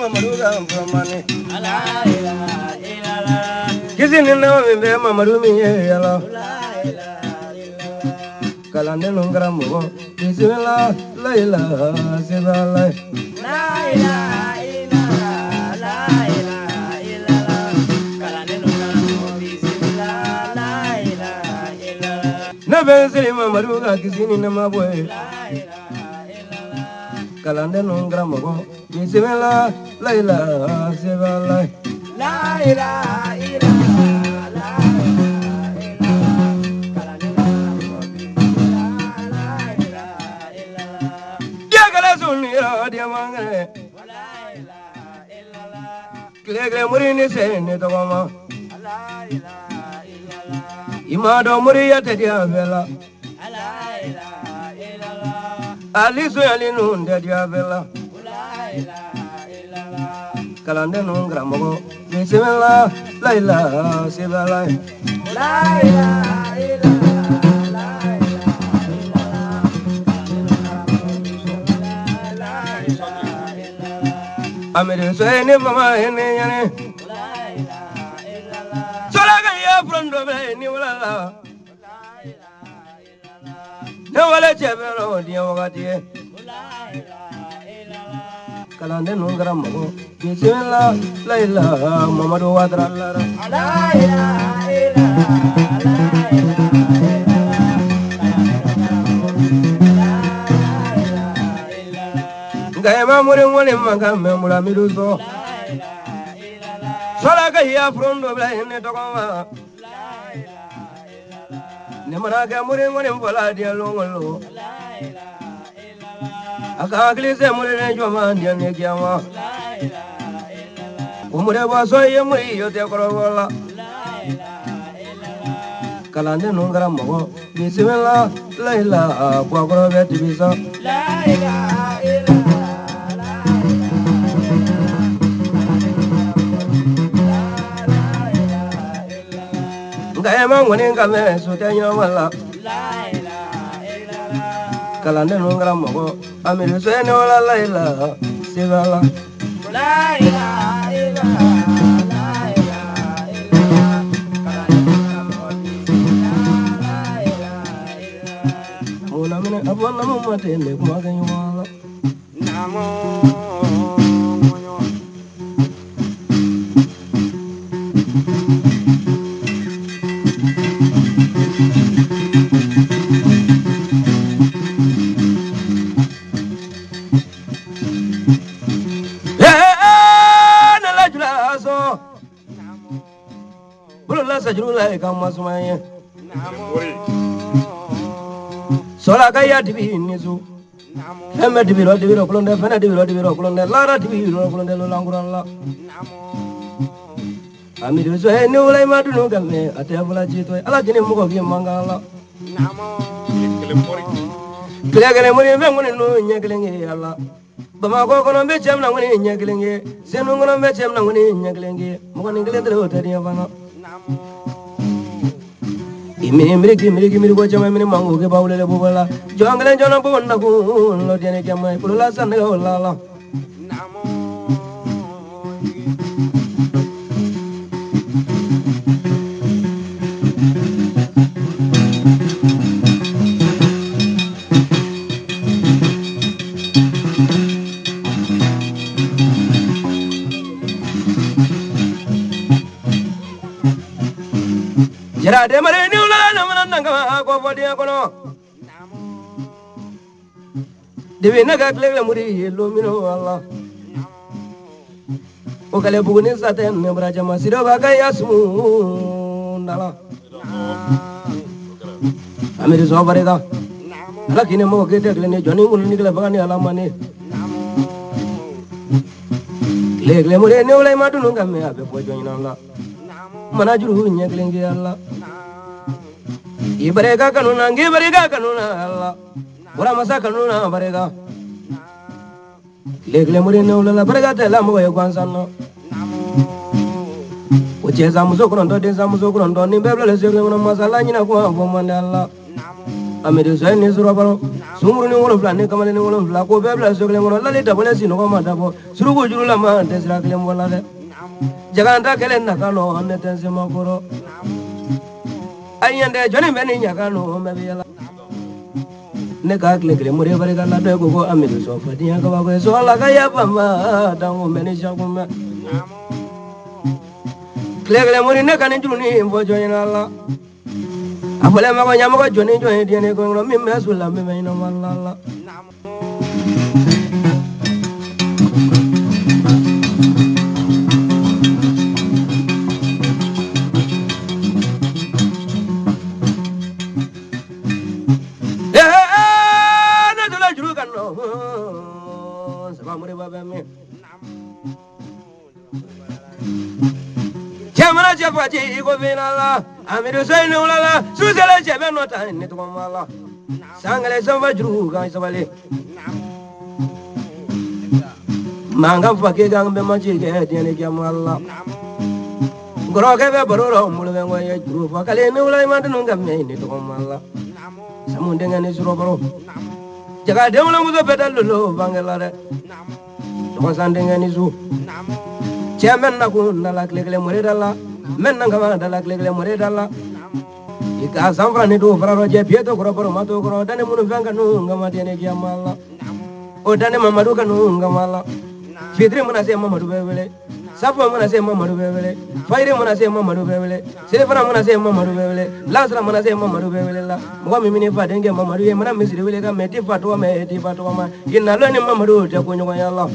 Mamadu Ramani. Kissing in the Mamadu Yellow. Kalandelungramo, Isilla, Layla, Sibala. Never see Mamaruga kissing in my way. Kalandelungramo, Isilla, Layla, Sibala. Clegre Murini sene to mama. Imado Muria tedia vela. Aliso alinu tedia vela. Kalande no gramo. Bismillah, Laila, Sibala. Amir Sene Mama Hene Solaga ya from the Niwala Nawala Chabero, Diawati Kalande Nungramo, Bismillah, Laila, Mamadu Wadra. Gayama Murim Magam Muramiruso Solaga ya from the Netokama Nemanaga Murim Valadia Longo Akaklis Murin Jomandian Negama Umureva Soyamuri Yotekorola Kalande Nungramo, Bismillah, Laila, Quagro Vetivisa. Gayama winning Game, Sutanya Walla Kalande Nungramo, Amirusola Laila, Sivala. Upon the moment, in more than you want. Solakaya TV Nizu. Emma Diviro, Diviro, Colonel, Fena Diviro, Diviro, Colonel, Lara Diviro, Colonel Langurala. Amidu, so I knew I might do game at Evola Jito, Aladdin Mangala. Clegre Muni, Yagling, Allah. Bamako on Bechem, Namuni, Yagling, Zenungan on Bechem, Namuni, Yagling, Morning Little Tadiavana. Imiri watch my minimum give out a bubala. Jungle and John Bonnago, Lodianic, my Pulas and Lala. Gerard Marino, go for the Agono. Divinaga Clegla Muri, Lumino Allah. Okalebunis Satem, Nebrajama Sidoga Yasmu Nala. Amir is over it. Lucky no get it when Johnny will Nicola Bani Alamani. Clegla Muri, no Lamadunga before joining Allah. Manaju Nyakling Allah. Ibarega Kanuna, Gibarega Kanuna Allah. Uramasa Kanuna Barega. Legle Murino, La Brega, Lamu, Guanzano. Which is Amuzokron, Desamuzokron, Nibella, Masalana, Mandala. Amidus and his robber, sunguru ni wolonfila ni kamalen ni wolonfila ko bɛɛ bila so kelen kɔnɔ lali dabɔlen sinɔgɔ ma dabɔ suruku jurula ma tɛ sira kelen bɔ la dɛ jaganta kelen naka nɔ ne tɛ sema kɔrɔ ayi yɛndɛ jɔnni bɛ ni ɲaga nɔ mɛ bɛ yɛlɛ ne ka tile kelen mori barika la dɔ ko ko amidu sɔn fadiya kabako ye sɔn ala ka yafa ma danko mɛ ni sakun mɛ tile kelen mori ne ka ni juru ni fɔ jɔn ɲɛna la a fɔlen ma ko ɲamɔgɔ jɔni jɔn ye diɲɛ ne kɔnɔ min bɛ su la min bɛ ɲɛnama la ne donna juru kan nɔ saba mori ba bɛ min cɛ mana cɛ faci i ko fina la amidu soyi ni wula la susɛlɛ cɛ bɛ nɔ ta ne tɔgɔ ma la san kelen sanfa juru kan sabali mankan fa k'i kan bɛɛ ma ci kɛ diɲɛ kɛ ma la kɔrɔkɛ bɛ baro la n bolo bɛ n kɔ ye juru fɔ kale ni wula i ma dunu ka mɛn ne tɔgɔ ma la samu denkɛ ni surɔkɔrɔ jaga denwolomuso bɛɛ da lolo bange la dɛ tɔgɔsan denkɛ ni su cɛ mɛn na kun da la tile kelen mori da la mɛn na kama da la tile kelen mori da la i ka san fila ni do fara dɔ jɛ piye to kɔrɔ baro ma to kɔrɔ dani minnu fɛn ka nu nga ma diɲɛ kɛ ma la o dani mamadu ka nu nga ma la fitiri mana se mamadu bɛ wele safo mana se mamadu bɛ wele fayiri mana se mamadu bɛ wele selifana mana se mamadu bɛ wele lansara mana se mamadu bɛ wele la mɔgɔ min mini fa denkɛ mamadu ye mana misiri wele ka mɛ ti fa tɔgɔ mɛ ti fa tɔgɔ ma i nalo ni mamadu tɛ ko ɲɔgɔnya la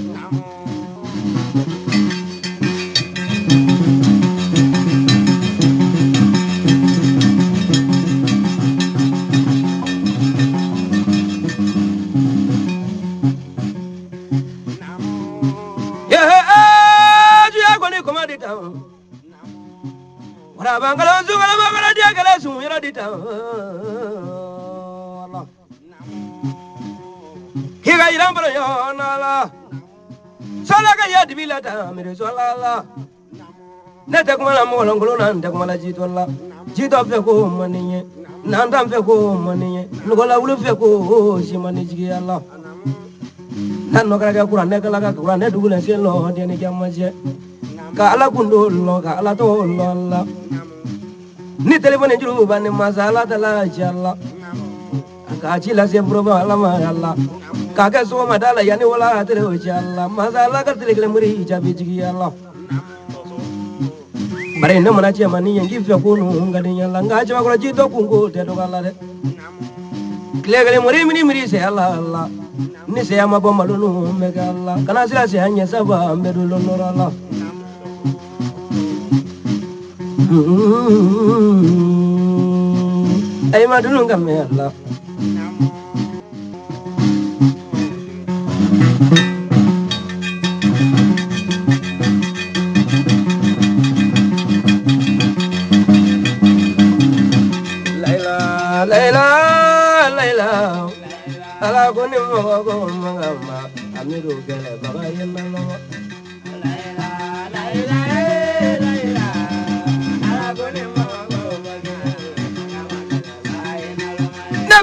Bangala zungala bangala dia kala sumira dita Allah higa irambara yo nala sala ka ya dibila ta mere solala ne te kuma la mo ngolo nan te kuma la jito fe ko maniye nan tan fe ko maniye ngola wulu fe ko si maniji Allah nan no kala Quran ne kala Quran ne dugula sen lo de ne jamaje ka ala kundo lo ka ala to lo Allah ni telefone juru bani masala tala jalla ka ci la se proba ala ma Allah ka ka so ma dala yani wala tele o jalla masala ka tele kele muri jabi jigi Allah bare ne mana ce mani yangi fe ko no ngadi yalla nga ci ko ci to kungo te do Allah de kele kele muri mini se Allah Allah ni se ama bo malunu me ga Allah kana sila se hanya saba me do lo no Allah ay ma dunu ngam me Allah Laila ala kuni mo ko mangama amiru gele bagaye nalo Laila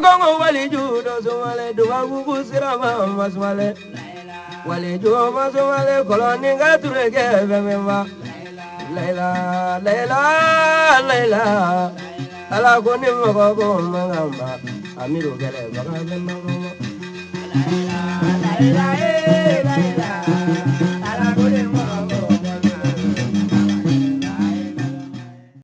Gongo wali judo sumale duwa bubu sirama maswale wali judo maswale koloni ngaturege bemba Laila ala koni mogo mangamba amiru gele bagaje mago Laila